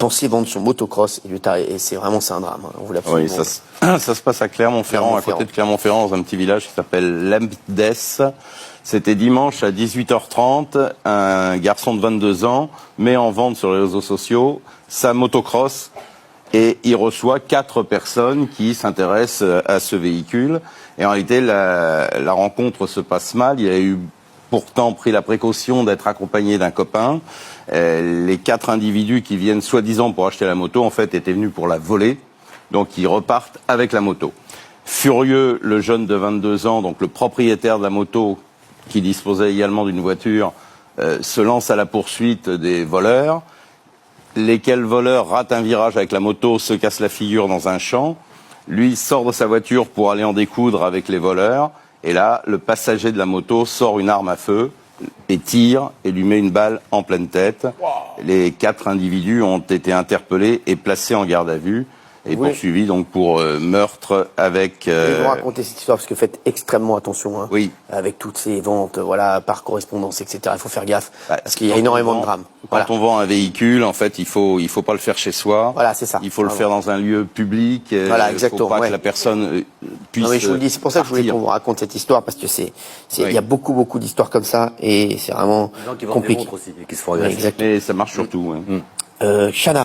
pensait vendre son motocross et c'est vraiment un drame. Hein. On voulait absolument. Oui, ça se passe à Clermont-Ferrand, à côté de Clermont-Ferrand, dans un petit village qui s'appelle Lembdes. C'était dimanche à 18h30. Un garçon de 22 ans met en vente sur les réseaux sociaux sa motocross et il reçoit 4 personnes qui s'intéressent à ce véhicule. Et en réalité, la rencontre se passe mal. Il a eu pourtant pris la précaution d'être accompagné d'un copain. Les 4 individus qui viennent soi-disant pour acheter la moto, en fait, étaient venus pour la voler. Donc, ils repartent avec la moto. Furieux, le jeune de 22 ans, donc le propriétaire de la moto, qui disposait également d'une voiture, se lance à la poursuite des voleurs. Lesquels voleurs ratent un virage avec la moto, se cassent la figure dans un champ. Lui sort de sa voiture pour aller en découdre avec les voleurs. Et là, le passager de la moto sort une arme à feu et tire et lui met une balle en pleine tête. Wow. Les 4 individus ont été interpellés et placés en garde à vue et poursuivis donc pour meurtre avec... Ils vont raconter cette histoire parce que faites extrêmement attention. Hein, oui. Avec toutes ces ventes, voilà, par correspondance, etc. Il faut faire gaffe parce qu'il y a énormément de drames. Quand on vend un véhicule, en fait, il faut pas le faire chez soi. Voilà, c'est ça. Il faut le faire dans un lieu public. Voilà, exactement. Il ne faut pas que la personne puisse. Non, mais je vous le dis, c'est pour ça que je voulais qu'on vous raconte cette histoire parce que il y a beaucoup d'histoires comme ça et c'est vraiment compliqué. Aussi, qui se font agresser. Exactement. Et ça marche surtout. Ouais. Chana.